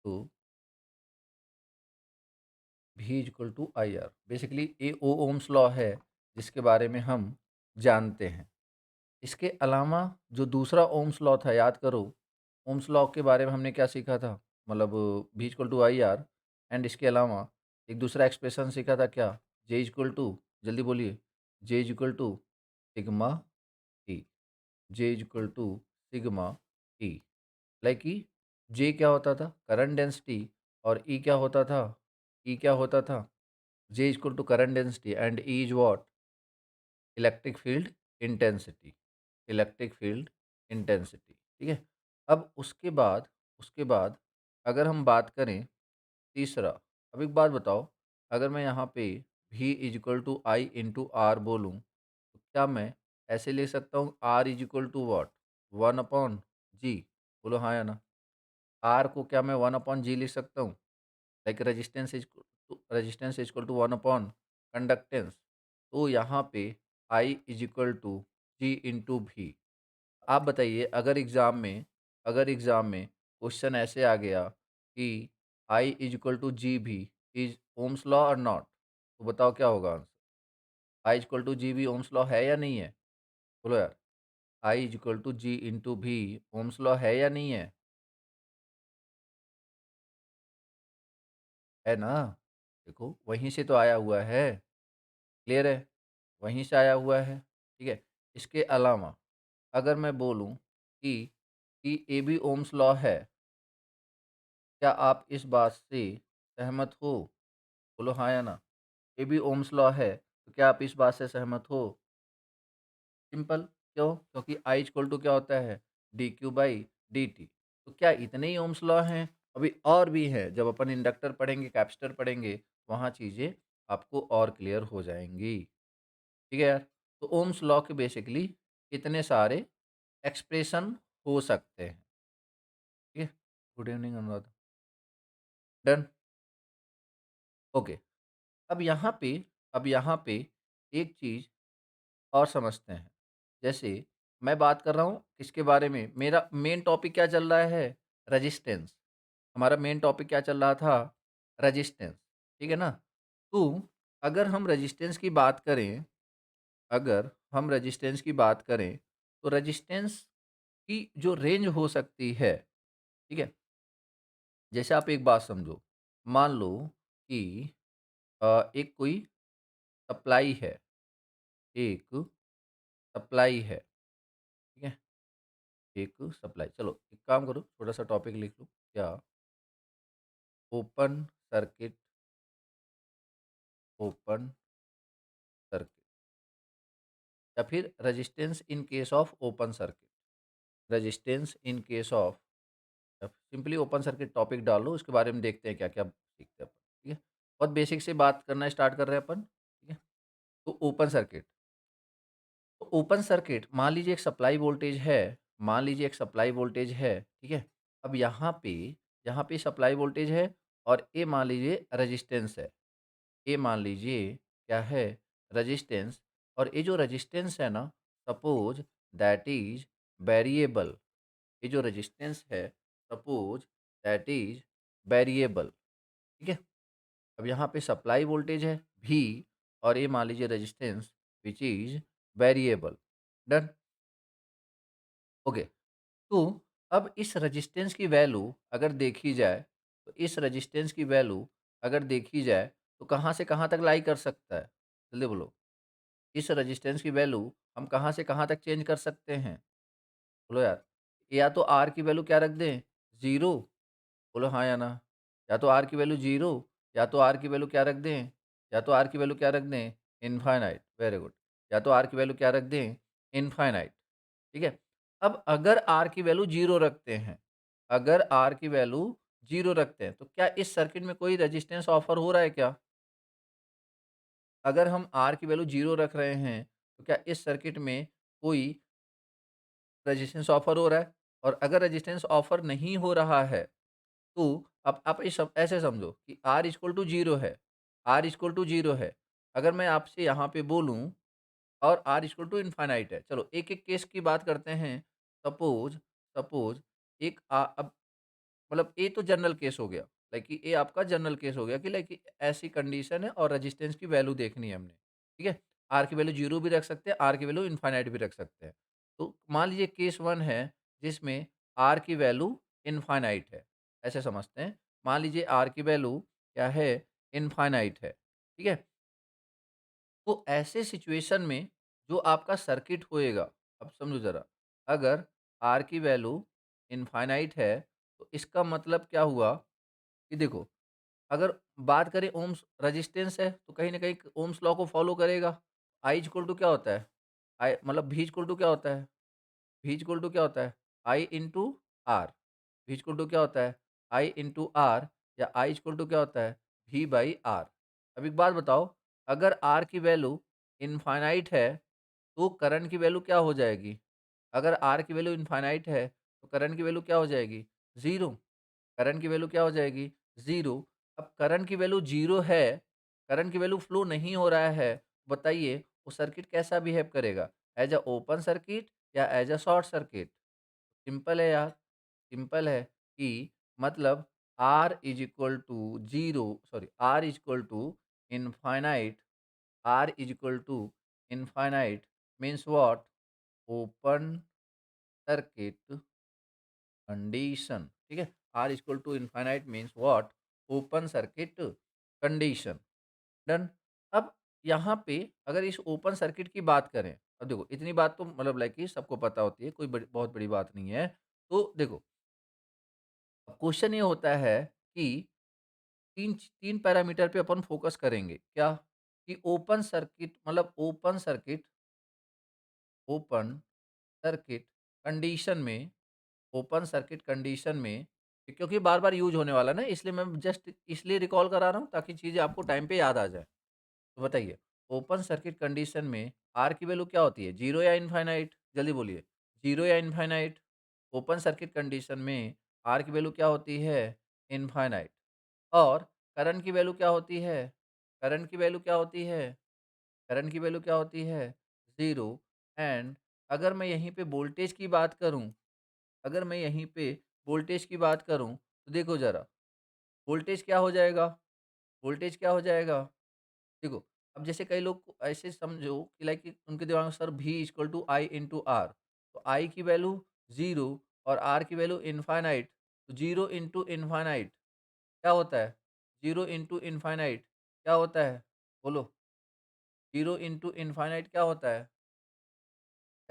To भी equal to I R. Basically ये oh ohms law है जिसके बारे में हम जानते हैं। इसके अलावा जो दूसरा ओम्स लॉ था, याद करो, ओम्स लॉ के बारे में हमने क्या सीखा था, मतलब भी equal to I R. And इसके अलावा एक दूसरा एक्सप्रेशन सीखा था क्या, जे इक्वल टू, जल्दी बोलिए, J equal to sigma T, J equal to sigma T. Like E, J क्या होता था, करंट डेंसिटी, और ई क्या होता था, ई क्या होता था, J equal to current density and E is what, electric field intensity, electric field intensity. ठीक है। अब उसके बाद अगर हम बात करें तीसरा, अब एक बात बताओ, अगर मैं यहाँ पे V is equal to I into R बोलूँ, तो क्या मैं ऐसे ले सकता हूँ R is equal to what, 1/G? बोलो हाँ या ना। R को क्या मैं 1/G लिख सकता हूँ? Like resistance is equal to 1/कंडक्टेंस। तो यहाँ पे I is equal to G into V. आप बताइए, अगर एग्ज़ाम में क्वेश्चन ऐसे आ गया कि I is equal to G V is Ohm's law और नॉट, तो बताओ क्या होगा answer. I is equal to G V Ohm's law है या नहीं है? बोलो यार, I is equal to G into V Ohm's law है या नहीं है ना? देखो वहीं से तो आया हुआ है, क्लियर है, वहीं से आया हुआ है। ठीक है। इसके अलावा अगर मैं बोलूँ कि ए बी ओम्स लॉ है, क्या आप इस बात से सहमत हो? बोलो हाँ या ना। ये भी ओम्स लॉ है, तो क्या आप इस बात से सहमत हो? सिंपल। क्यों? क्योंकि आई इक्वल टू क्या होता है, D Q by D T. तो क्या इतने ही ओम्स लॉ हैं? अभी और भी है, जब अपन इंडक्टर पढ़ेंगे, कैपेसिटर पढ़ेंगे, वहाँ चीज़ें आपको और क्लियर हो जाएंगी। ठीक है यार। तो ओम्स लॉ के बेसिकली कितने सारे एक्सप्रेशन हो सकते हैं। ठीक है। Good evening Anuradha. Done. Okay. अब यहाँ पे एक चीज़ और समझते हैं। जैसे मैं बात कर रहा हूँ किसके बारे में, मेरा मेन टॉपिक क्या चल रहा है, रेजिस्टेंस। हमारा मेन टॉपिक क्या चल रहा था, रेजिस्टेंस। ठीक है ना। तो अगर हम रेजिस्टेंस की बात करें, अगर हम रेजिस्टेंस की बात करें, तो रेजिस्टेंस की जो रेंज हो सकती है, ठीक है, जैसे आप एक बात समझो, मान लो कि एक कोई सप्लाई है, एक सप्लाई है, ठीक है, एक सप्लाई। चलो एक काम करो, छोटा सा टॉपिक लिख लो, क्या, ओपन सर्किट, ओपन सर्किट, या फिर resistance in case of open circuit, resistance in case of, simply open circuit topic डालो, उसके बारे में देखते हैं क्या क्या सीखते हैं अपन। ठीक है। बहुत बेसिक से बात करना स्टार्ट कर रहे हैं अपन। ठीक है। तो ओपन सर्किट, मान लीजिए एक सप्लाई वोल्टेज है, मान लीजिए एक सप्लाई वोल्टेज है, ठीक है। अब यहाँ पे सप्लाई वोल्टेज है, और ये मान लीजिए रेजिस्टेंस है, ये मान लीजिए क्या है, रेजिस्टेंस। और ये जो रेजिस्टेंस है ना, सपोज दैट इज वेरिएबल, ये जो रेजिस्टेंस है, सपोज दैट इज वेरिएबल। ठीक है। अब यहाँ पे सप्लाई वोल्टेज है भी, और ये मान लीजिए resistance which is variable. Done. Okay. तो अब इस रेजिस्टेंस की वैल्यू अगर देखी जाए, तो इस रेजिस्टेंस की वैल्यू अगर देखी जाए, तो कहाँ से कहाँ तक लाई कर सकता है, जल्दी बोलो। इस रेजिस्टेंस की वैल्यू हम कहाँ से कहाँ तक चेंज कर सकते हैं, बोलो यार। या तो आर की वैल्यू क्या रख दें, ज़ीरो, बोलो हाँ या ना। या तो आर की वैल्यू ज़ीरो, या तो आर की वैल्यू क्या रख दें, या तो आर की वैल्यू क्या रख दें, इनफाइनाइट, वेरी गुड। या तो आर की वैल्यू क्या रख दें, इनफाइनाइट। ठीक है। अब अगर आर की वैल्यू ज़ीरो रखते हैं, अगर आर की वैल्यू ज़ीरो रखते हैं, तो क्या इस सर्किट में कोई रेजिस्टेंस ऑफ़र हो रहा है क्या? अगर हम आर की वैल्यू ज़ीरो रख रहे हैं, तो क्या इस सर्किट में कोई रेजिस्टेंस ऑफ़र हो रहा है? और अगर रेजिस्टेंस ऑफ़र नहीं हो रहा है, तो अब आप इस सब ऐसे समझो कि R इक्वल टू 0 है, R इक्वल टू 0 है। अगर मैं आपसे यहाँ पे बोलूँ और R इक्वल टू इनफाइनाइट है। चलो एक-एक केस की बात करते हैं। सपोज़ सपोज़ अब मतलब ए तो जनरल केस हो गया, लाइक कि ए आपका जनरल केस हो गया कि लाइक कि ऐसी कंडीशन है और रेजिस्टेंस की वैल्यू देखनी है हमने, ठीक है? आर की वैल्यू 0 भी रख सकते हैं, आर की वैल्यू इनफाइनाइट भी रख सकते हैं। तो मान लीजिए केस 1 है जिसमें आर की वैल्यू इनफाइनाइट है, ऐसे समझते हैं। मान लीजिए आर की वैल्यू क्या है? इनफाइनाइट है, ठीक है? तो ऐसे सिचुएशन में जो आपका सर्किट होएगा, अब समझो ज़रा, अगर आर की वैल्यू इनफाइनाइट है, तो इसका मतलब क्या हुआ कि देखो, अगर बात करें ओम्स रेजिस्टेंस है, तो कहीं न कहीं ओम्स लॉ को फ़ॉलो करेगा। आई इक्वल टू क्या होता है? आई मतलब वी इक्वल टू क्या होता है? वी इक्वल टू क्या होता है? I into R. V equal to क्या होता है? आई इंटू आर, या आई इक्वल टू क्या होता है? V by R. अब एक बात बताओ, अगर आर की वैल्यू इनफाइनाइट है, तो करंट की वैल्यू क्या हो जाएगी? अगर आर की वैल्यू इनफाइनाइट है, तो करंट की वैल्यू क्या हो जाएगी? 0। करंट की वैल्यू क्या हो जाएगी? 0। अब करंट की वैल्यू 0 है, करंट की वैल्यू फ्लो नहीं हो रहा है, बताइए वो सर्किट कैसा बिहेव करेगा? एज़ अ ओपन सर्किट या as a short circuit? Simple है यार, सिंपल है कि मतलब R is equal to zero, sorry, R is equal to infinite, R is equal to infinite means what? Open circuit condition, ठीक है? R is equal to infinite means what? Open circuit condition. Done. अब यहाँ पे अगर इस open circuit की बात करें, अब देखो इतनी बात तो मतलब लाइक कि सबको पता होती है, कोई बहुत बड़ी बात नहीं है। तो देखो, अब क्वेश्चन ये होता है कि 3 पैरामीटर पे अपन फ़ोकस करेंगे। क्या? कि ओपन सर्किट कंडीशन में, ओपन सर्किट कंडीशन में, क्योंकि बार-बार यूज़ होने वाला है ना, इसलिए मैं जस्ट इसलिए रिकॉल करा रहा हूँ ताकि चीज़ें आपको टाइम पे याद आ जाए। तो बताइए, ओपन सर्किट कंडीशन में आर की वैल्यू क्या होती है? 0 या इनफाइनाइट? जल्दी बोलिए, 0 या इनफाइनाइट? ओपन सर्किट कंडीशन में आर की वैल्यू क्या होती है? इनफाइनाइट। और करंट की वैल्यू क्या होती है? करंट की वैल्यू क्या होती है? करंट की वैल्यू क्या होती है? 0। एंड अगर मैं यहीं पे वोल्टेज की बात करूँ, अगर मैं यहीं पे वोल्टेज की बात करूँ, तो देखो ज़रा, वोल्टेज क्या हो जाएगा? वोल्टेज क्या हो जाएगा? देखो, अब जैसे कई लोग को ऐसे समझो कि लाइक कि उनके दिमाग में sir V equal to I into R, तो आई की वैल्यू 0 और आर की वैल्यू इनफाइनाइट, तो 0 इंटू इनफाइनाइट क्या होता है? 0 इंटू इनफाइनाइट क्या होता है? बोलो, 0 इंटू इनफाइनाइट क्या होता है?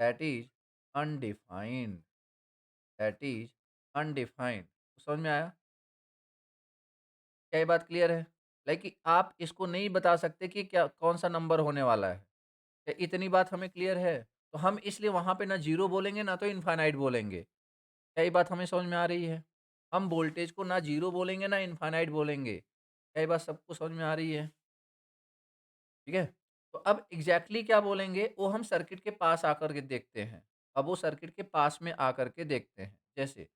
That is undefined, that is undefined. समझ में आया? क्या ये बात क्लियर है? लाइक कि आप इसको नहीं बता सकते कि क्या कौन-सा नंबर होने वाला है। क्या इतनी बात हमें क्लियर है? तो हम इसलिए वहाँ पे ना 0 बोलेंगे, ना तो इनफाइनाइट बोलेंगे। क्या ये बात हमें समझ में आ रही है? हम वोल्टेज को ना 0 बोलेंगे, ना इनफाइनाइट बोलेंगे। क्या ये बात सबको समझ में आ रही है? ठीक है? तो अब एग्ज़ैक्टली क्या बोलेंगे, वो हम सर्किट के पास आकर के देखते हैं। अब वो सर्किट के पास में आकर के देखते हैं। जैसे,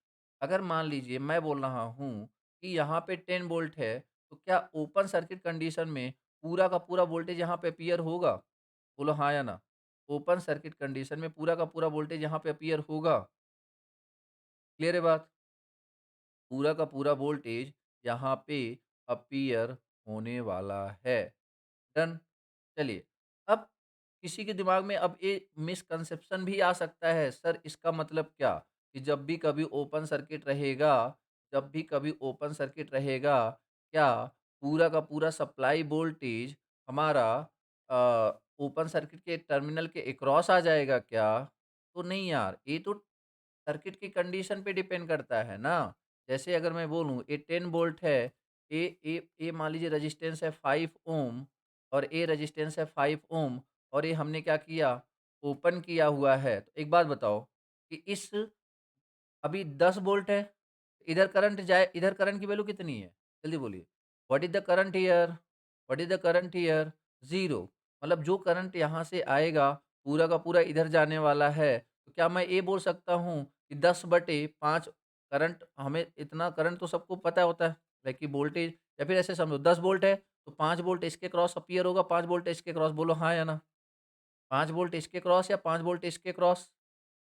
अगर मान लीजिए मैं बोल रहा हूँ कि यहाँ पे 10 वोल्ट है, तो क्या ओपन सर्किट कंडीशन में पूरा का पूरा वोल्टेज यहाँ पे अपीयर होगा? बोलो हाँ या ना? ओपन सर्किट कंडीशन में पूरा का पूरा वोल्टेज यहाँ पे अपीयर होगा? क्लियर है बात? पूरा का पूरा वोल्टेज यहाँ पे अपीयर होने वाला है। डन। चलिए, अब किसी के दिमाग में अब ये मिसकंसेप्शन भी आ सकता है, सर इसका मतलब क्या? कि जब भी कभी ओपन सर्किट रहेगा, जब भी कभी ओपन सर्किट रहेगा, क्या पूरा का पूरा सप्लाई वोल्टेज हमारा ओपन सर्किट के टर्मिनल के अक्रॉस आ जाएगा क्या? तो नहीं यार, ये तो सर्किट की कंडीशन पे डिपेंड करता है ना। जैसे अगर मैं बोलूँ ये 10 वोल्ट है, ये मान लीजिए रेजिस्टेंस है 5 ओम, और ये रेजिस्टेंस है 5 ओम, और ये हमने क्या किया? ओपन किया हुआ है। तो एक बात बताओ कि इस अभी 10 वोल्ट है, इधर करंट की वैल्यू कितनी है? जल्दी बोलिए। What is the current here? What is the current here? 0। मतलब जो करंट यहाँ से आएगा, पूरा का पूरा इधर जाने वाला है। तो क्या मैं ये बोल सकता हूँ कि 10/5 करंट, हमें इतना करंट तो सबको पता होता है, लाइक कि वोल्टेज, या फिर ऐसे समझो 10 वोल्ट है, तो 5 वोल्ट इसके क्रॉस अपीयर होगा, 5 वोल्ट इसके क्रॉस, बोलो हाँ या ना? 5 वोल्ट इसके क्रॉस या 5 वोल्ट इसके क्रॉस?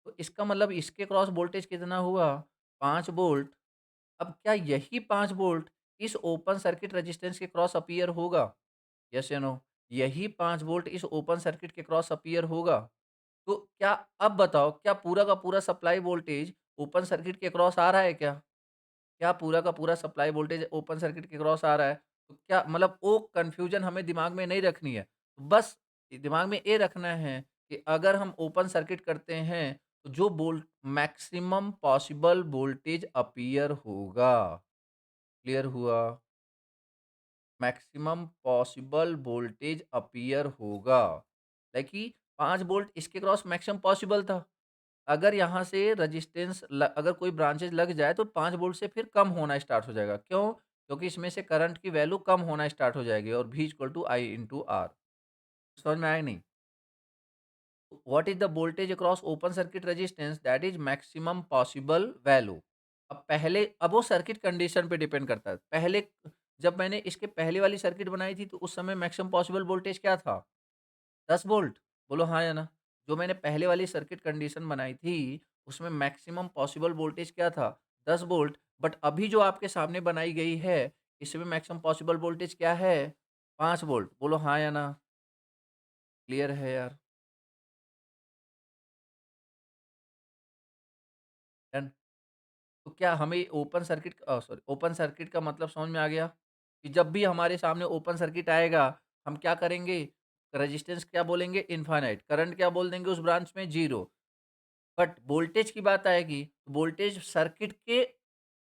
तो इसका मतलब इसके क्रॉस वोल्टेज कितना हुआ? 5 वोल्ट। अब क्या यही 5 वोल्ट इस ओपन सर्किट रेजिस्टेंस के क्रॉस अपीयर होगा? यस या नो? यही 5 वोल्ट इस ओपन सर्किट के क्रॉस अपीयर होगा? तो क्या अब बताओ क्या पूरा का पूरा सप्लाई वोल्टेज ओपन सर्किट के क्रॉस आ रहा है क्या? क्या पूरा का पूरा सप्लाई वोल्टेज ओपन सर्किट के क्रॉस आ रहा है? तो क्या मतलब वो कन्फ्यूज़न हमें दिमाग में नहीं रखनी है। बस दिमाग में ये रखना है कि अगर हम ओपन सर्किट करते हैं, तो जो volt maximum possible voltage appear होगा। क्लियर हुआ? मैक्सिमम पॉसिबल वोल्टेज अपीयर होगा। लाइक कि 5 वोल्ट इसके क्रॉस मैक्सिमम पॉसिबल था। अगर यहाँ से रेजिस्टेंस अगर कोई ब्रांचेज़ लग जाए तो 5 वोल्ट से फिर कम होना स्टार्ट हो जाएगा। क्यों? क्योंकि इसमें से करंट की वैल्यू कम होना स्टार्ट हो जाएगी और V equal to I into R। समझ में आया नहीं? What is the voltage across open circuit resistance that is maximum possible value. अब वो सर्किट कंडीशन पे डिपेंड करता है। पहले जब मैंने इसके पहले वाली सर्किट बनाई थी तो उस समय मैक्सिमम पॉसिबल वोल्टेज क्या था? 10 वोल्ट। बोलो हाँ या ना? जो मैंने पहले वाली सर्किट कंडीशन बनाई थी, उसमें मैक्सिमम पॉसिबल वोल्टेज क्या था? 10 वोल्ट। बट अभी जो आपके सामने बनाई गई है, इसमें मैक्सिमम पॉसिबल वोल्टेज क्या है? 5 वोल्ट। बोलो हाँ या ना? क्लियर है यार? डन। तो क्या हमें ओपन सर्किट का मतलब समझ में आ गया? कि जब भी हमारे सामने ओपन सर्किट आएगा, हम क्या करेंगे? रेजिस्टेंस क्या बोलेंगे? इनफाइनाइट। करंट क्या बोल देंगे उस ब्रांच में? 0। बट वोल्टेज की बात आएगी, वोल्टेज सर्किट के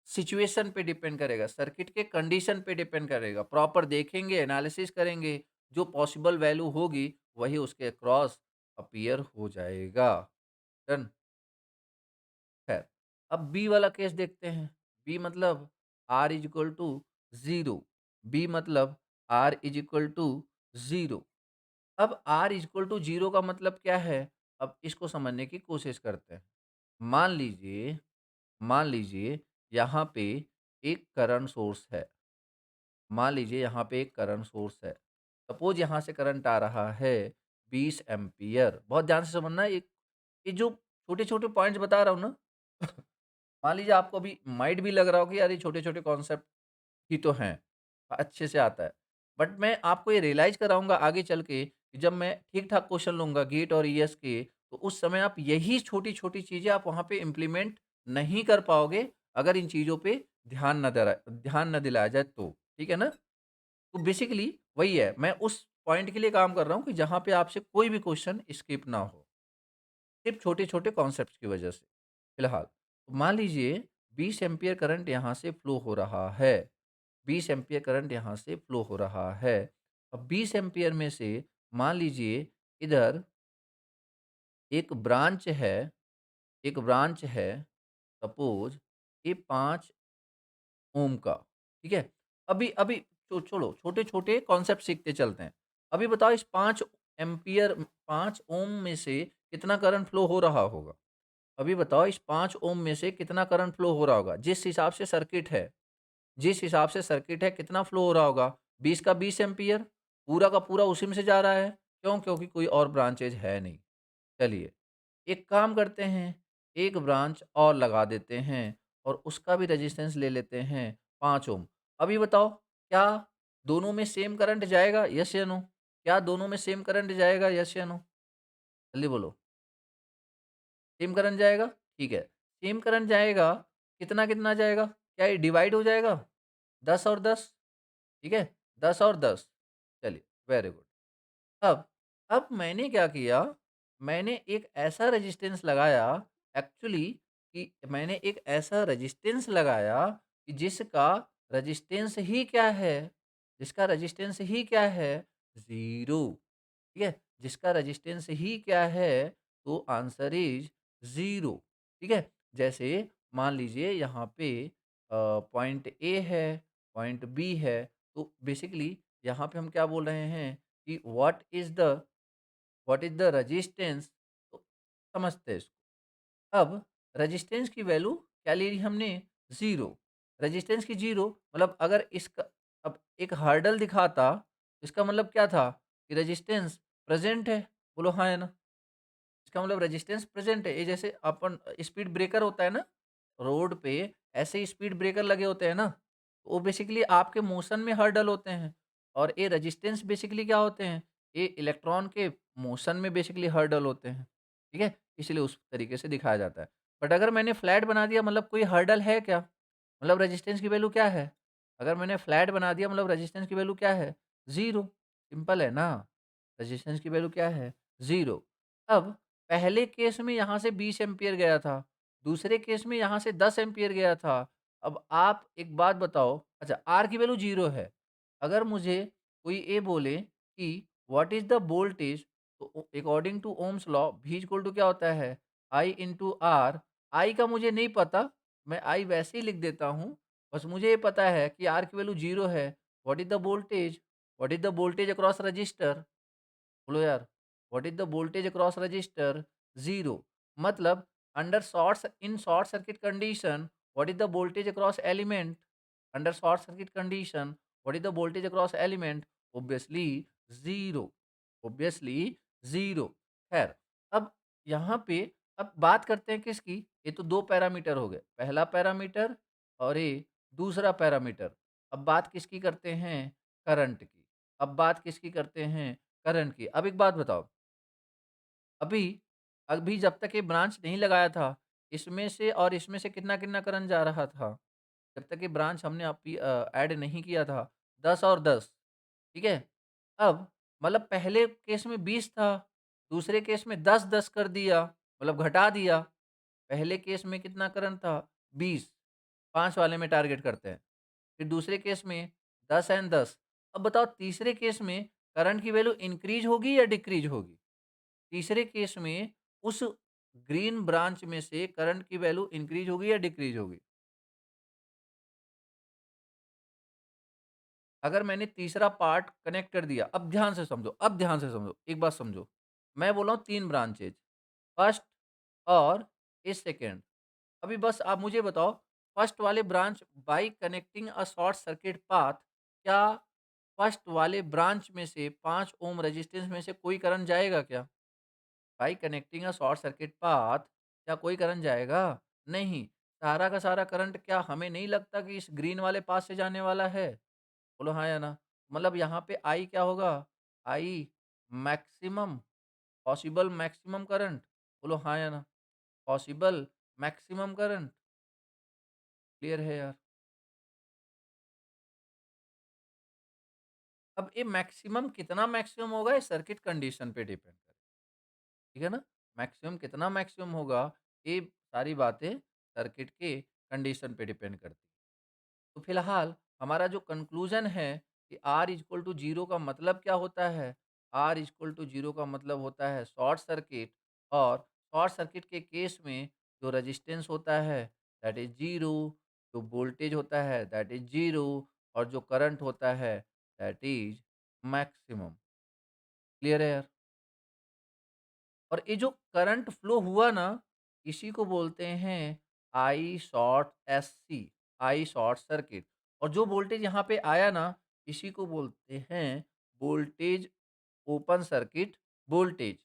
सिचुएशन पे डिपेंड करेगा, सर्किट के कंडीशन पे डिपेंड करेगा। प्रॉपर देखेंगे, एनालिसिस करेंगे, जो पॉसिबल वैल्यू होगी, वही उसके अक्रॉस अपीयर हो जाएगा। डन? खैर, अब बी वाला केस देखते हैं। बी मतलब R is equal to 0। B मतलब R इज इक्वल टू 0। अब R इज इक्वल टू 0 का मतलब क्या है? अब इसको समझने की कोशिश करते हैं। मान लीजिए मान लीजिए यहाँ पे एक करंट सोर्स है। मान लीजिए यहाँ पे एक करंट सोर्स है। सपोज़ यहाँ से करंट आ रहा है 20 एम्पीयर। बहुत ध्यान से समझना ये जो छोटे-छोटे पॉइंट्स बता रहा हूँ ना मान लीजिए आपको अभी माइट भी लग रहा हो कि यार ये छोटे-छोटे कॉन्सेप्ट ही तो हैं, अच्छे से आता है। बट मैं आपको ये रियलाइज़ कराऊँगा आगे चल के कि जब मैं ठीक-ठाक क्वेश्चन लूँगा गेट और ईएस के, तो उस समय आप यही छोटी-छोटी चीज़ें आप वहाँ पे इम्प्लीमेंट नहीं कर पाओगे, अगर इन चीज़ों पे ध्यान ना दिलाया जाए तो। ठीक है ना? तो बेसिकली वही है, मैं उस पॉइंट के लिए काम कर रहा हूँ कि जहाँ पे आपसे कोई भी क्वेश्चन स्किप ना हो। सिर्फ़ छोटे-छोटे कॉन्सेप्ट्स की वजह से, फिलहाल। तो मान लीजिए 20 एम्पीयर करंट यहाँ से फ्लो हो रहा है। 20 एम्पीयर करंट यहाँ से फ्लो हो रहा है। अब 20 एम्पीयर में से मान लीजिए इधर एक ब्रांच है एक ब्रांच है सपोज़ ये 5 ओम का, ठीक है? अभी अभी छोड़ो, छोटे-छोटे कॉन्सेप्ट सीखते चलते हैं। अभी बताओ इस 5 ओम में से कितना करंट फ्लो हो रहा होगा? अभी बताओ इस 5 ओम में से कितना करंट फ्लो हो रहा होगा? जिस हिसाब से सर्किट है कितना फ्लो हो रहा होगा? 20 का 20 एम्पीयर, पूरा का पूरा उसी में से जा रहा है। क्यों? क्योंकि कोई और ब्रांचेज़ है नहीं। चलिए, एक काम करते हैं, एक ब्रांच और लगा देते हैं और उसका भी रेजिस्टेंस ले लेते हैं 5 ओम। अभी बताओ क्या दोनों में सेम करंट जाएगा? येस या नो? क्या दोनों में सेम करंट जाएगा? येस या नो? जल्दी बोलो। सेम करंट जाएगा? ठीक है। सेम करंट जाएगा, कितना-कितना जाएगा? क्या ये डिवाइड हो जाएगा? 10 और 10, ठीक है? 10 और 10, चलिए वेरी गुड। अब अब मैंने क्या किया, मैंने एक ऐसा रेजिस्टेंस लगाया एक्चुअली कि मैंने एक ऐसा रेजिस्टेंस लगाया कि जिसका रेजिस्टेंस ही क्या है? 0। ठीक है? जिसका रेजिस्टेंस ही क्या है? तो आंसर इज़ 0। ठीक है? जैसे मान लीजिए यहाँ पे पॉइंट ए है, पॉइंट बी है, तो बेसिकली यहाँ पे हम क्या बोल रहे हैं कि व्हाट इज़ द रेजिस्टेंस तो समझते हैं इसको। अब रेजिस्टेंस की वैल्यू क्या ले ली हमने 0 रेजिस्टेंस की 0 मतलब अगर इसका अब एक हर्डल दिखाता, इसका मतलब क्या था कि रेजिस्टेंस प्रेज़ेंट है। बोलो हाँ या ना? इसका मतलब रेजिस्टेंस प्रेज़ेंट है। ये जैसे अपन स्पीड ब्रेकर होता है ना, रोड पे ऐसे स्पीड ब्रेकर लगे होते हैं ना, तो वो बेसिकली आपके मोशन में हर्डल होते हैं और ये रेजिस्टेंस बेसिकली क्या होते हैं, ये इलेक्ट्रॉन के मोशन में बेसिकली हर्डल होते हैं, ठीक है? इसलिए उस तरीके से दिखाया जाता है। बट अगर मैंने फ्लैट बना दिया मतलब कोई हर्डल है क्या? मतलब रेजिस्टेंस की वैल्यू क्या है? अगर मैंने फ्लैट बना दिया मतलब रेजिस्टेंस की वैल्यू क्या है? 0 सिंपल है ना? रेजिस्टेंस की वैल्यू क्या है? 0 अब पहले केस में यहाँ से 20 एम्पीयर गया था, दूसरे केस में यहाँ से 10 एम्पीयर गया था। अब आप एक बात बताओ अच्छा R की वैल्यू 0 है। अगर मुझे कोई ये बोले कि व्हाट इज़ द वोल्टेज तो according to Ohm's law V equal to क्या होता है? I इंटू R I का मुझे नहीं पता, मैं I वैसे ही लिख देता हूँ। बस मुझे ये पता है कि R की वैल्यू 0 है। What is the voltage? What is the voltage across register? बोलो यार, what is the voltage across register? 0 मतलब under short in short circuit condition what is the voltage across element? Under short circuit condition what is the voltage across element? Obviously 0 obviously 0 खैर, अब यहाँ पे अब बात करते हैं किसकी? ये तो 2 पैरामीटर हो गए, पहला पैरामीटर और ये दूसरा पैरामीटर। अब बात किसकी करते हैं? करंट की। अब बात किसकी करते हैं? करंट की। अब एक बात बताओ, अभी अभी जब तक ये ब्रांच नहीं लगाया था, इसमें से और इसमें से कितना-कितना करंट जा रहा था? जब तक ये ब्रांच हमने ऐड नहीं किया था, 10 और 10, ठीक है? अब मतलब पहले केस में 20 था, दूसरे केस में 10-10 कर दिया, मतलब घटा दिया। पहले केस में कितना करंट था? 20, 5 वाले में टारगेट करते हैं। फिर दूसरे केस में 10 एंड 10। अब बताओ तीसरे केस में करंट की वैल्यू इंक्रीज़ होगी या डिक्रीज़ होगी? तीसरे केस में उस ग्रीन ब्रांच में से करंट की वैल्यू इंक्रीज़ होगी या डिक्रीज़ होगी? अगर मैंने तीसरा पार्ट कनेक्ट कर दिया, अब ध्यान से समझो, एक बात समझो। मैं बोल रहा हूँ 3 ब्रांचेज़, फर्स्ट और ये सेकंड। अभी बस आप मुझे बताओ, फर्स्ट वाले ब्रांच बाय कनेक्टिंग अ शॉर्ट सर्किट पाथ, क्या फर्स्ट वाले ब्रांच में से 5 ओम रेजिस्टेंस में से कोई करंट जाएगा क्या? बाय कनेक्टिंग अ शॉर्ट सर्किट पाथ क्या कोई करंट जाएगा? नहीं। सारा का सारा करंट क्या हमें नहीं लगता कि इस ग्रीन वाले पाथ से जाने वाला है? बोलो हाँ या ना? मतलब यहाँ पे आई क्या होगा? I maximum possible maximum current. बोलो हाँ या ना? Possible maximum current. क्लियर है यार? अब ये मैक्सिमम कितना मैक्सिमम होगा ये सर्किट कंडीशन पे डिपेंड करेगा। ठीक है ना? मैक्सिमम कितना मैक्सिमम होगा, ये सारी बातें सर्किट के कंडीशन पे डिपेंड करती हैं। तो फिलहाल हमारा जो कंक्लूजन है कि R इक्वल टू 0 का मतलब क्या होता है? R इक्वल टू 0 का मतलब होता है शॉर्ट सर्किट और शॉर्ट सर्किट के केस में जो रेजिस्टेंस होता है दैट इज़ 0, जो वोल्टेज होता है दैट इज़ 0 और जो करंट होता है दैट इज़ मैक्सिमम। क्लियर है यार? और ये जो करंट फ्लो हुआ ना, इसी को बोलते हैं आई शॉर्ट एससी, आई शॉर्ट सर्किट। और जो वोल्टेज यहाँ पे आया ना, इसी को बोलते हैं वोल्टेज ओपन सर्किट वोल्टेज।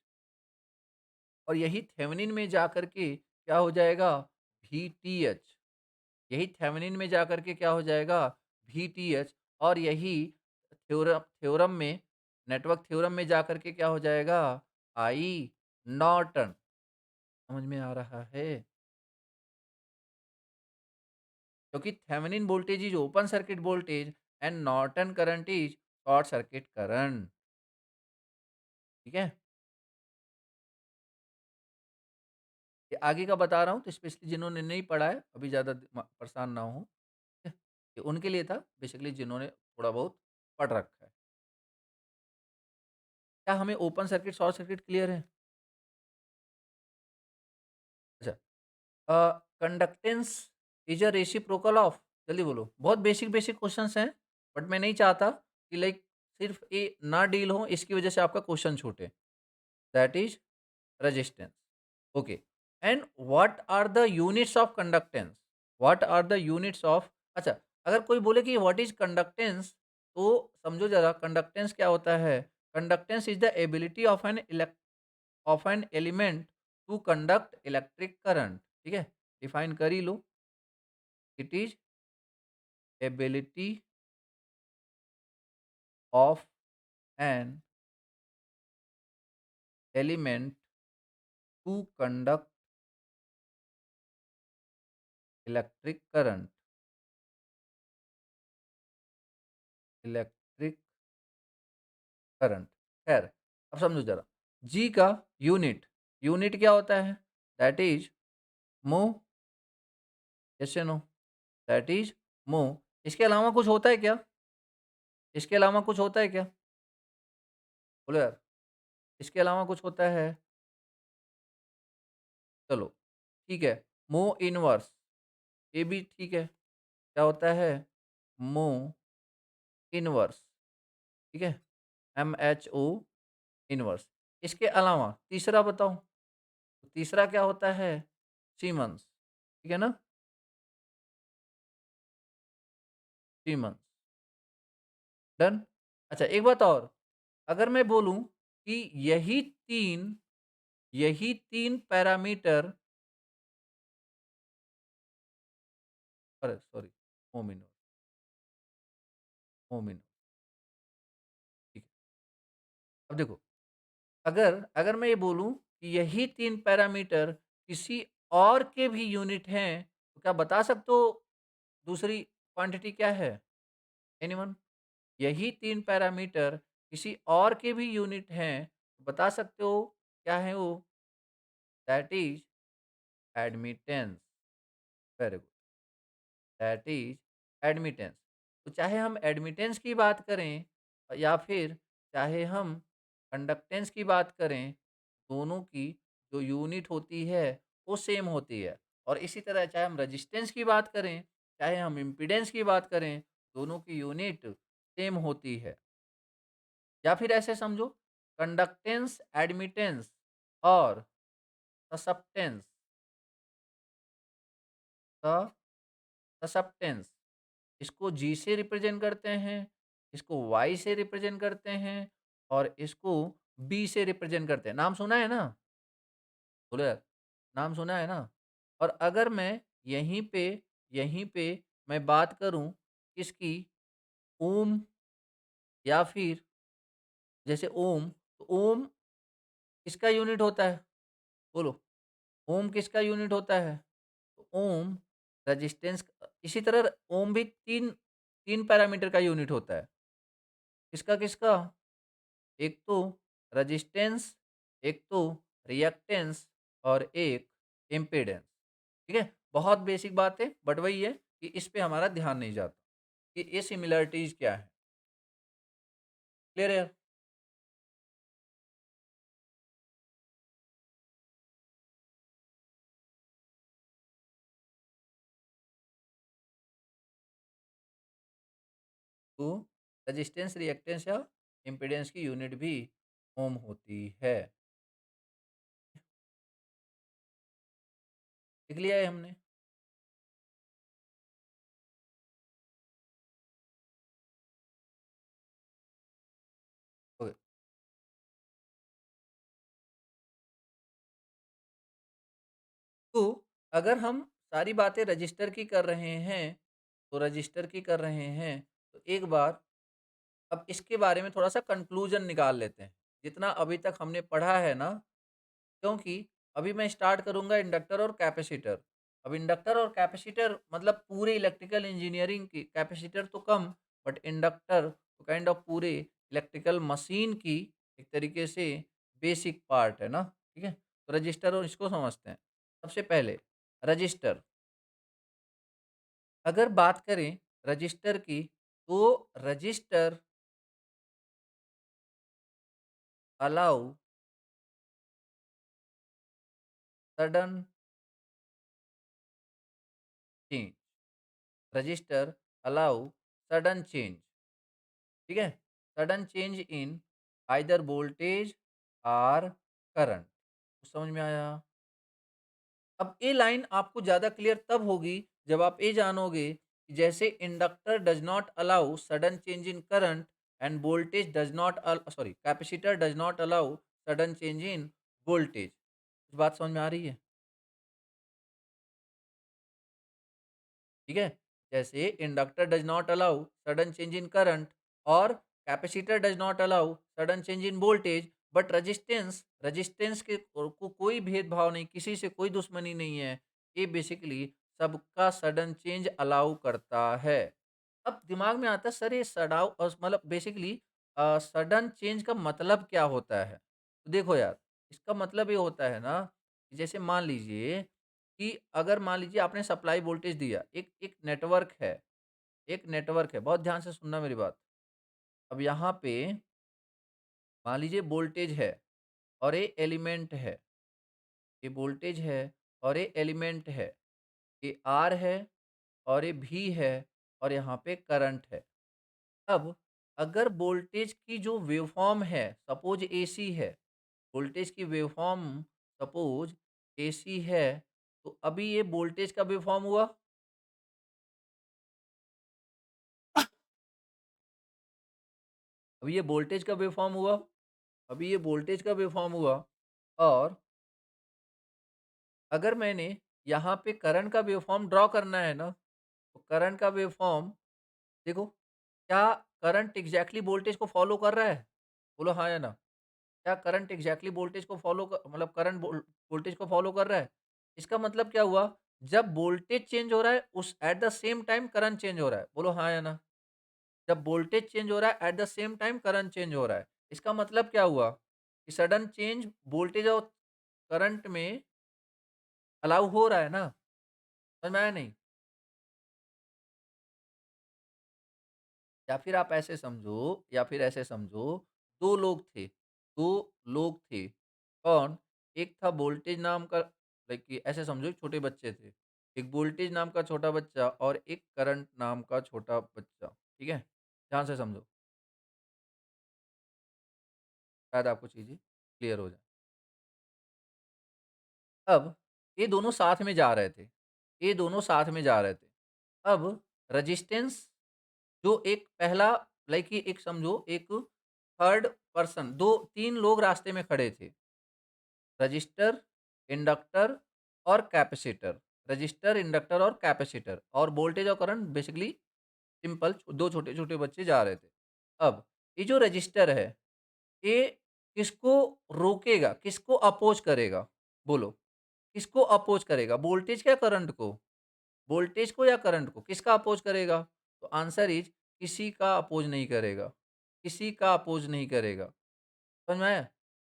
और यही थेवेनिन में जाकर के क्या हो जाएगा? वीटीएच। यही थेवेनिन में जाकर के क्या हो जाएगा? वीटीएच। और यही थ्योरम थ्योरम में नेटवर्क थ्योरम में जाकर के क्या हो जाएगा? आई नॉर्टन। समझ में आ रहा है? क्योंकि Thevenin voltage is open circuit voltage and Norton current is short circuit current. ठीक है? ये आगे का बता रहा हूँ तो स्पेशली जिन्होंने नहीं पढ़ा है, अभी ज़्यादा परेशान ना हो। ठीक है? ये उनके लिए था बेसिकली जिन्होंने थोड़ा बहुत पढ़ रखा है। क्या हमें open circuit, short circuit clear है? अच्छा, conductance is a reciprocal of, जल्दी बोलो। बहुत बेसिक बेसिक क्वेश्चंस हैं, बट मैं नहीं चाहता कि लाइक सिर्फ ये ना डील हो इसकी वजह से आपका क्वेश्चन छूटे। That is resistance. Okay, and what are the units of conductance? What are the units of, अच्छा, अगर कोई बोले कि व्हाट इज कंडक्टेंस, तो समझो जरा कंडक्टेंस क्या होता है। Conductance is the ability of an element to conduct electric current. ठीक है, डिफाइन कर ही लो। It is ability of an element to conduct electric current. Electric current. खैर, अब समझो जरा। जी का यूनिट, यूनिट क्या होता है? दैट इज मो। यस या नो? दैट इज मो। इसके अलावा कुछ होता है क्या? इसके अलावा कुछ होता है क्या? बोलो यार, इसके अलावा कुछ होता है? चलो, ठीक है। मो इनवर्स, ये भी ठीक है। क्या होता है? मो इनवर्स, ठीक है। MHO inverse. इसके अलावा तीसरा बताओ, तीसरा क्या होता है? सीमंस, ठीक है ना? सीमंस। डन। अच्छा, एक बात और, अगर मैं बोलूं कि यही तीन पैरामीटर, अरे सॉरी, मोमिनो, मोमिनो, ठीक है। अब देखो, अगर अगर मैं ये बोलूं कि यही तीन पैरामीटर किसी और के भी यूनिट हैं, तो क्या बता सकते हो दूसरी क्वांटिटी क्या है? एनीवन? यही तीन पैरामीटर किसी और के भी यूनिट हैं, तो बता सकते हो क्या है वो? That is admittance. Very good. That is admittance. तो चाहे हम एडमिटेंस की बात करें या फिर चाहे हम कंडक्टेंस की बात करें, दोनों की जो यूनिट होती है वो सेम होती है। और इसी तरह चाहे हम रेजिस्टेंस की बात करें, चाहे हम इम्पीडेंस की बात करें, दोनों की यूनिट सेम होती है। या फिर ऐसे समझो, कंडक्टेंस, एडमिटेंस और ससेप्टेंस, ससेप्टेंस, इसको जी से रिप्रेजेंट करते हैं, इसको वाई से रिप्रेजेंट करते हैं और इसको बी से रिप्रेजेंट करते हैं। नाम सुना है ना? बोलो यार, नाम सुना है ना? और अगर मैं यहीं पे मैं बात करूं किसकी, ओम, या फिर जैसे ओम, तो ओम किसका यूनिट होता है? बोलो, ओम किसका यूनिट होता है? तो ओम रेजिस्टेंस। इसी तरह ओम भी तीन तीन पैरामीटर का यूनिट होता है। किसका किसका? एक तो रेजिस्टेंस, एक तो रिएक्टेंस और एक इम्पीडेंस। ठीक है? बहुत बेसिक बात है, बट वही है कि इस पे हमारा ध्यान नहीं जाता कि ये सिमिलरिटीज क्या है। क्लियर है? तो रेजिस्टेंस, रिएक्टेंस या इम्पीडेंस की यूनिट भी ओम होती है। लिख लिया है हमने। ओके। तो अगर हम सारी बातें रजिस्टर की कर रहे हैं, तो रजिस्टर की कर रहे हैं, तो एक बार अब इसके बारे में थोड़ा सा कंक्लूजन निकाल लेते हैं, जितना अभी तक हमने पढ़ा है ना। क्योंकि अभी मैं स्टार्ट करूंगा इंडक्टर और कैपेसिटर। अब इंडक्टर और कैपेसिटर मतलब पूरे इलेक्ट्रिकल इंजीनियरिंग की, कैपेसिटर तो कम, बट इंडक्टर तो काइंड ऑफ पूरे इलेक्ट्रिकल मशीन की एक तरीके से बेसिक पार्ट है ना। ठीक है, तो रजिस्टर और इसको समझते हैं। सबसे पहले रजिस्टर, अगर बात करें रजिस्टर की, तो register allow sudden change. Register allow sudden change, ठीक है, sudden change in either voltage और करंट। समझ में आया? अब ये लाइन आपको ज़्यादा क्लियर तब होगी जब आप ये जानोगे कि जैसे inductor does not allow sudden change in current end voltage does not, sorry, capacitor does not allow sudden change in voltage. इस, बात समझ में आ रही है? ठीक है? जैसे inductor does not allow sudden change in current और capacitor does not allow sudden change in voltage but resistance के को कोई भेदभाव नहीं, किसी से कोई दुश्मनी नहीं है। ये बेसिकली सबका सडन चेंज अलाउ करता है। अब दिमाग में आता है सर ये सडाउ मतलब बेसिकली सडन चेंज का मतलब क्या होता है? तो देखो यार, इसका मतलब ये होता है ना, कि जैसे मान लीजिए कि अगर मान लीजिए आपने सप्लाई वोल्टेज दिया, एक एक नेटवर्क है, बहुत ध्यान से सुनना मेरी बात। अब यहाँ पे मान लीजिए वोल्टेज है और ये एलिमेंट है, ये वोल्टेज है और ये एलिमेंट है, ये आर है और ये भी है और यहाँ पे करंट है। अब अगर वोल्टेज की जो वेवफॉर्म है, सपोज एसी है, वोल्टेज की वेवफॉर्म सपोज एसी है, तो अभी ये वोल्टेज का वेवफॉर्म हुआ। अभी ये वोल्टेज का वेवफॉर्म हुआ। अभी ये वोल्टेज का वेवफॉर्म हुआ और अगर मैंने यहाँ पे करंट का वेवफॉर्म ड्रॉ करना है ना, तो करंट का वेवफॉर्म देखो, क्या करंट एग्ज़ैक्टली वोल्टेज को फ़ॉलो कर रहा है? बोलो हाँ या ना? क्या करंट एग्ज़ैक्टली वोल्टेज को फ़ॉलो क मतलब करंट वोल्टेज को फ़ॉलो कर रहा है? इसका मतलब क्या हुआ? जब वोल्टेज चेंज हो रहा है, उस at the same time current change हो रहा है। बोलो हाँ या ना? जब वोल्टेज चेंज हो रहा है, at the same time current change हो रहा है। इसका मतलब क्या हुआ? कि सडन चेंज वोल्टेज और करंट में अलाउ हो रहा है ना? समझ में आया नहीं? या फिर ऐसे समझो 2 लोग थे, 2 लोग थे। कौन? एक था वोल्टेज नाम का, लाइक कि ऐसे समझो छोटे बच्चे थे। एक वोल्टेज नाम का छोटा बच्चा और एक करंट नाम का छोटा बच्चा, ठीक है? ध्यान से समझो, शायद आपको चीज़ें क्लियर हो जाएँ। अब ये दोनों साथ में जा रहे थे, ये दोनों साथ में जा रहे थे। अब रेजिस्टेंस जो एक पहला, लाइक कि एक समझो एक थर्ड पर्सन, 2-3 लोग रास्ते में खड़े थे। रजिस्टर, इंडक्टर और कैपेसिटर। रजिस्टर, इंडक्टर और कैपेसिटर और वोल्टेज और करंट बेसिकली सिंपल 2 छोटे-छोटे बच्चे जा रहे थे। अब ये जो रजिस्टर है, ये किसको रोकेगा, किसको अपोज़ करेगा? बोलो, किसको अपोज़ करेगा? वोल्टेज या करंट को? वोल्टेज को या करंट को? किसका अपोज़ करेगा? तो आंसर इज़ किसी का अपोज़ नहीं करेगा, किसी का अपोज़ नहीं करेगा। समझ में आया?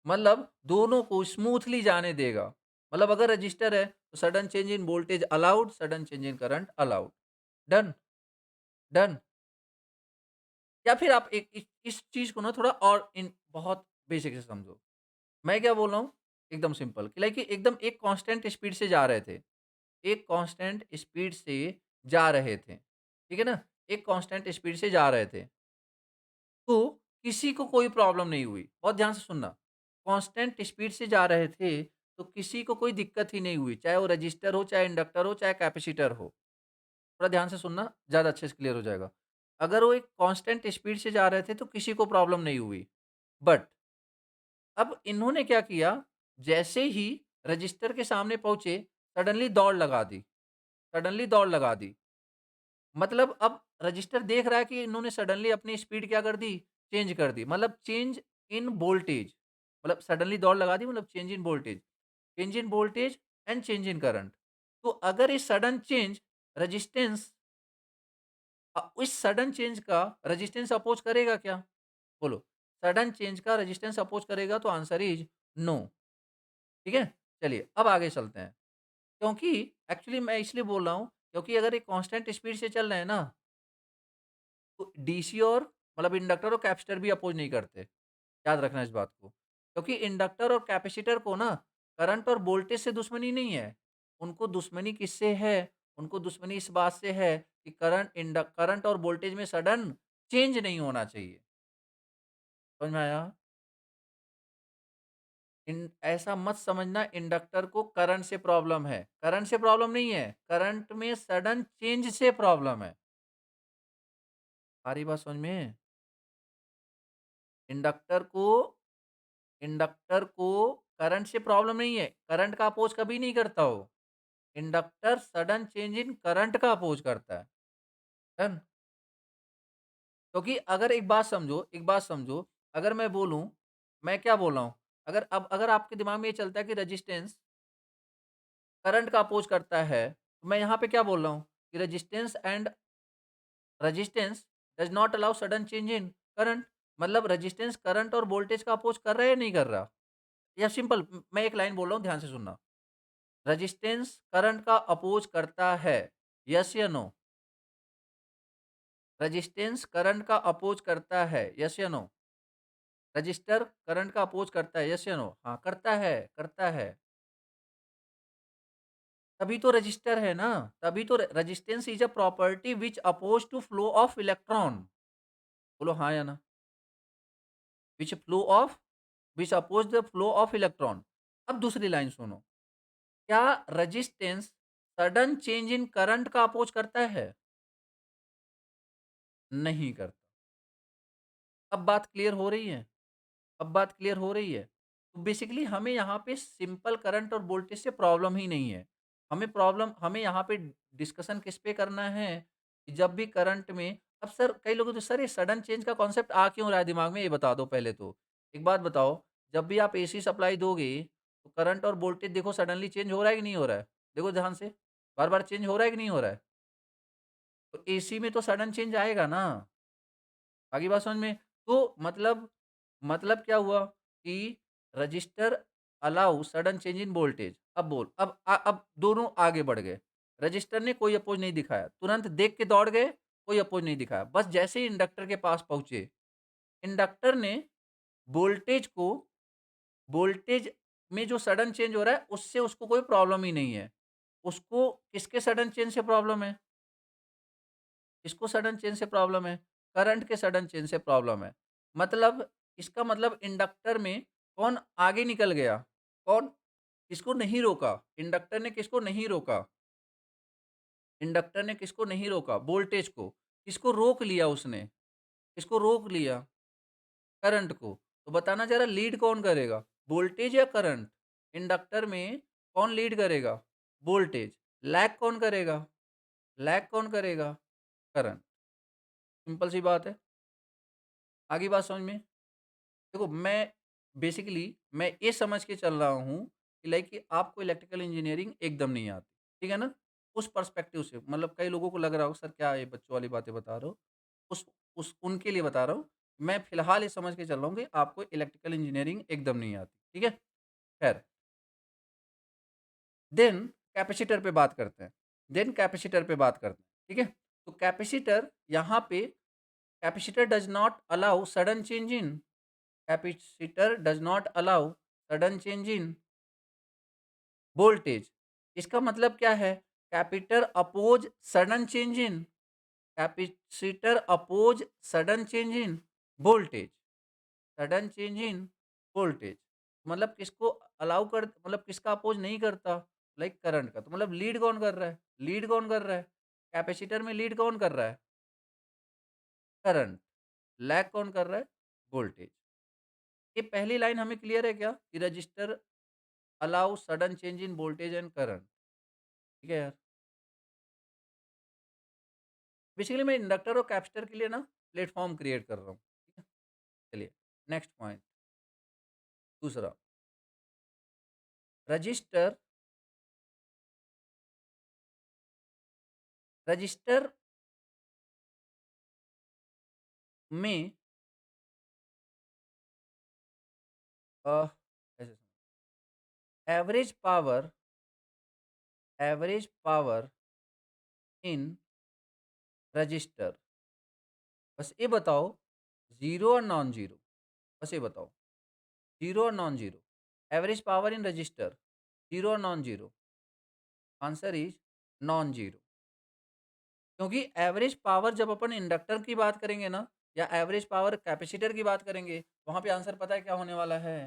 मतलब दोनों को स्मूथली जाने देगा। मतलब अगर रजिस्टर है तो sudden change in voltage allowed, sudden change in current allowed. Done? Done? या फिर आप एक इस चीज़ को ना थोड़ा और इन बहुत बेसिक से समझो। मैं क्या बोल रहा हूँ? एकदम सिंपल कि लाइक एकदम एक कांस्टेंट स्पीड से जा रहे थे। एक कांस्टेंट स्पीड से जा रहे थे। ठीक है ना? एक कांस्टेंट स्पीड से जा रहे थे। तो किसी को कोई प्रॉब्लम नहीं हुई। बहुत ध्यान से सुनना। कांस्टेंट स्पीड से जा रहे थे, तो किसी को कोई दिक्कत ही नहीं हुई। चाहे वो रजिस्टर हो, चाहे इंडक्टर हो, चाहे कैपेसिटर हो। थोड़ा ध्यान से सुनना, ज़्यादा अच्छे से क्लियर हो जाएगा। अगर वो एक कांस्टेंट स्पीड से जा रहे थे, तो किसी को प्रॉब्लम नहीं हुई। बट अब इन्होंने क्या किया, जैसे ही रजिस्टर के सामने पहुँचे, सडनली दौड़ लगा दी। सडनली दौड़ लगा दी। मतलब अब रजिस्टर देख रहा है कि इन्होंने सडनली अपनी स्पीड क्या कर दी, चेंज कर दी। मतलब चेंज इन वोल्टेज, मतलब सडनली दौड़ लगा दी, मतलब change in voltage, change in voltage and change in current. तो अगर ये सडन चेंज रेजिस्टेंस इस सडन चेंज का रेजिस्टेंस अपोज करेगा क्या? बोलो, सडन चेंज का रेजिस्टेंस अपोज करेगा तो आंसर इज नो। ठीक है? चलिए अब आगे चलते हैं। क्योंकि एक्चुअली मैं इसलिए बोल रहा हूँ, क्योंकि अगर ये कांस्टेंट स्पीड से चल रहे हैं ना, तो डीसी और मतलब इंडक्टर और कैपेसिटर भी अपोज़ नहीं करते। याद रखना इस बात को। क्योंकि इंडक्टर और कैपेसिटर को ना करंट और वोल्टेज से दुश्मनी नहीं है। उनको दुश्मनी किससे है? उनको दुश्मनी इस बात से है कि करंट और वोल्टेज में सडन चेंज नहीं होना चाहिए। समझ में आया? इन ऐसा मत समझना इंडक्टर को करंट से प्रॉब्लम है। करंट से प्रॉब्लम नहीं है, करंट में सडन चेंज से प्रॉब्लम है। आ रही बात समझ में? इंडक्टर को इंडक्टर को करंट से प्रॉब्लम नहीं है, करंट का अपोज़ कभी नहीं करता वो। Inductor sudden change in current का अपोज करता है। डन। क्योंकि अगर एक बात समझो, अगर मैं बोलूँ, मैं क्या बोल रहा हूँ? अगर आपके दिमाग में ये चलता है कि रेजिस्टेंस करंट का अपोज करता है, तो मैं यहाँ पे क्या बोल रहा हूँ कि resistance does not allow sudden change in current. मतलब रेजिस्टेंस करंट और वोल्टेज का अपोज कर रहा है या नहीं कर रहा? या सिंपल मैं एक लाइन बोल रहा हूँ, ध्यान से सुनना। रेजिस्टेंस करंट का अपोज करता है, यस या नो? रेजिस्टेंस करंट का अपोज करता है, यस या नो? रजिस्टर करंट का अपोज करता है, यस या नो? हाँ, करता है। तभी तो रजिस्टर है ना, तभी तो resistance is a property which oppose to flow of electron. बोलो हाँ या ना? Which flow of which oppose the flow of electron. अब दूसरी लाइन सुनो, क्या resistance sudden change in current का अपोज करता है? नहीं करता। अब बात क्लियर हो रही है? अब बात क्लियर हो रही है? तो बेसिकली हमें यहाँ पे सिंपल करंट और वोल्टेज से प्रॉब्लम ही नहीं है। हमें यहाँ पे डिस्कशन किस पे करना है कि जब भी करंट में अब सर कई लोगों तो सर ये सडन चेंज का कॉन्सेप्ट आ क्यों रहा है दिमाग में ये बता दो पहले तो। एक बात बताओ, जब भी आप एसी सप्लाई दोगे तो करंट और वोल्टेज देखो सडनली चेंज हो रहा है कि नहीं हो रहा है? देखो ध्यान से, बार-बार चेंज हो रहा है कि नहीं हो रहा है? तो एसी में तो सडन चेंज आएगा ना। आगे बात समझ में? तो मतलब क्या हुआ कि register allow sudden change in voltage. अब बोल, अब दोनों आगे बढ़ गए। रजिस्टर ने कोई अपोज नहीं दिखाया, तुरंत देख के दौड़ गए, कोई अपोज नहीं दिखाया। बस जैसे ही इंडक्टर के पास पहुँचे, इंडक्टर ने वोल्टेज को वोल्टेज में जो सडन चेंज हो रहा है, उससे उसको कोई प्रॉब्लम ही नहीं है। उसको किसके सडन चेंज से प्रॉब्लम है? किसको सडन चेंज से प्रॉब्लम है? करंट के सडन चेंज से प्रॉब्लम है। मतलब इसका मतलब इंडक्टर में कौन आगे निकल गया? कौन किसको नहीं रोका? इंडक्टर ने किसको नहीं रोका? इंडक्टर ने किसको नहीं रोका? वोल्टेज को। किसको रोक लिया उसने? किसको रोक लिया? करंट को। तो बताना ज़रा लीड कौन करेगा? वोल्टेज या करंट? इंडक्टर में कौन लीड करेगा? वोल्टेज। लैग कौन करेगा? लैग कौन करेगा? करंट। सिंपल सी बात है। आगे बात समझ में? देखो मैं बेसिकली मैं ये समझ के चल रहा हूँ कि लाइक कि आपको इलेक्ट्रिकल इंजीनियरिंग एकदम नहीं आती, ठीक है ना? उस पर्सपेक्टिव से मतलब कई लोगों को लग रहा होगा सर क्या ये बच्चों वाली बातें बता रहे हो? उस उनके लिए बता रहा हूँ। मैं फिलहाल ये समझ के चल रहा हूँ कि आपको इलेक्ट्रिकल इंजीनियरिंग एकदम नहीं आती, ठीक है? खैर, देन कैपेसिटर पे बात करते हैं। कैपेसिटर पे बात करते हैं, ठीक है? तो कैपेसिटर यहाँ पे capacitor does not allow sudden change in capacitor does not allow sudden change in voltage. इसका मतलब क्या है? Capacitor oppose sudden change in capacitor oppose sudden change in voltage. Sudden change in voltage मतलब किसको allow कर मतलब किसका oppose नहीं करता? लाइक करंट का। तो मतलब लीड कौन कर रहा है? लीड कौन कर रहा है? कैपेसिटर में लीड कौन कर रहा है? करंट। लैग कौन कर रहा है? वोल्टेज। ये पहली लाइन हमें क्लियर है क्या? कि register allow sudden change in voltage and current. ठीक है यार। बेसिकली मैं इंडक्टर और कैपेसिटर के लिए ना प्लेटफॉर्म क्रिएट कर रहा हूँ। ठीक है? चलिए नेक्स्ट पॉइंट दूसरा रजिस्टर रजिस्टर में कैसे एवरेज पावर इन रजिस्टर बस ये बताओ जीरो और नॉन जीरो बस ये बताओ जीरो और non zero average power in resistor zero और non zero answer is non zero क्योंकि एवरेज पावर जब अपन इंडक्टर की बात करेंगे ना या एवरेज पावर कैपेसिटर की बात करेंगे वहां पे आंसर पता है क्या होने वाला है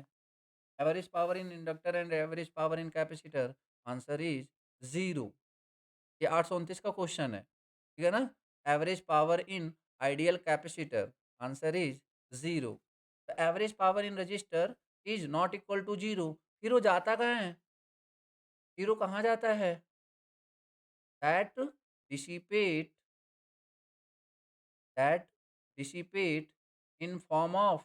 average power in inductor and average power in capacitor answer is zero ये 829 का क्वेश्चन है ठीक है ना average power in ideal capacitor answer is zero the average power in resistor is not equal to zero फिर वो जाता कहाँ है फिर वो कहाँ जाता है that dissipate that dissipate in form of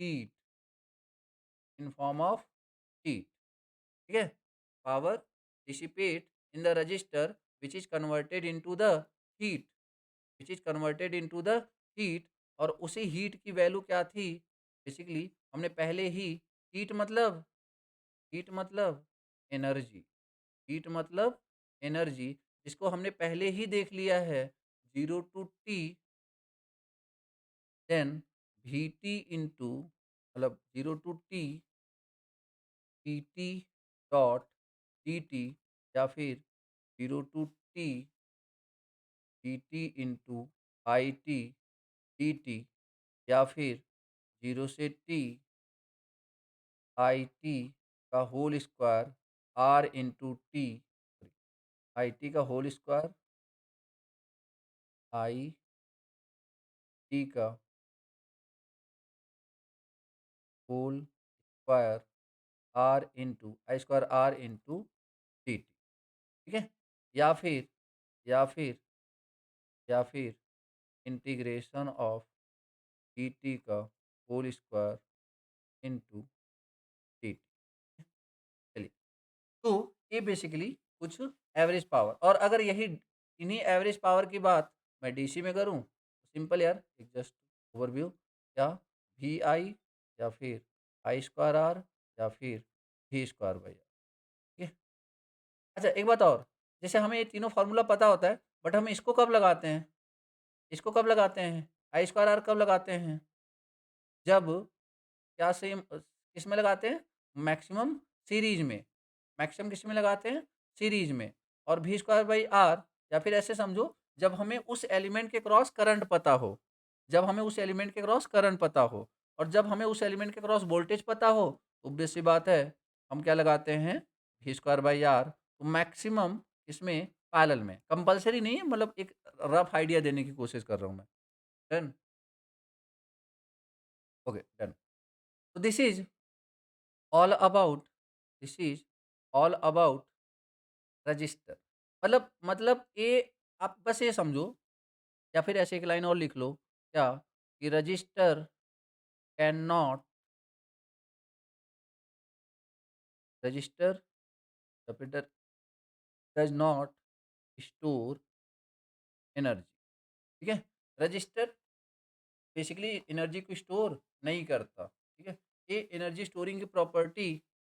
heat, in form of heat, ठीक है? Power dissipate in the resistor which is converted into the heat, which is converted into the heat। और उसी हीट की वैल्यू क्या थी? Basically हमने पहले ही हीट मतलब हीट मतलब एनर्जी, हीट मतलब एनर्जी, जिसको हमने पहले ही देख लिया है, 0 to T, then V T into, मतलब 0 to T P T dot D T, या फिर 0 to T D T into I T D T, या फिर 0 से टी आई टी का whole square R into T, I T का whole square I T का whole square R into I square R into T T, ठीक है? या फिर या फिर या फिर इंटीग्रेशन ऑफ टी टी का whole square into T T. चलिए, तो ये बेसिकली कुछ एवरेज पावर। और अगर यही इन्हीं एवरेज पावर की बात मैं डीसी में करूं, सिंपल यार, एक जस्ट ओवरव्यू, क्या वी आई, या फिर आई स्क्वायर आर, या फिर वी स्क्वायर बाई आर, ठीक है? अच्छा, एक बात और, जैसे हमें ये तीनों फार्मूला पता होता है, बट हम इसको कब लगाते हैं? इसको कब लगाते हैं? आई स्क्वायर आर कब लगाते हैं? जब क्या सेम किस में लगाते हैं? मैक्सिमम सीरीज में। मैक्सिमम किस में लगाते हैं? सीरीज में। और वी स्क्वायर बाई आर, या फिर ऐसे समझो, जब हमें उस एलिमेंट के क्रॉस करंट पता हो, जब हमें उस एलिमेंट के क्रॉस करंट पता हो, और जब हमें उस एलिमेंट के क्रॉस वोल्टेज पता हो, तो ऑब्वियस सी बात है, हम क्या लगाते हैं? V square by R. तो मैक्सिमम इसमें पैरेलल में, कंपल्सरी नहीं है, मतलब एक रफ आइडिया देने की कोशिश कर रहा हूँ मैं। डन? Okay, done. तो all about this is all about resistor. मतलब ये, आप बस ये समझो, या फिर ऐसे एक लाइन और लिख लो, क्या कि register can not, register capital does not store energy, ठीक है? रजिस्टर बेसिकली एनर्जी को स्टोर नहीं करता, ठीक है? ये एनर्जी स्टोरिंग की प्रॉपर्टी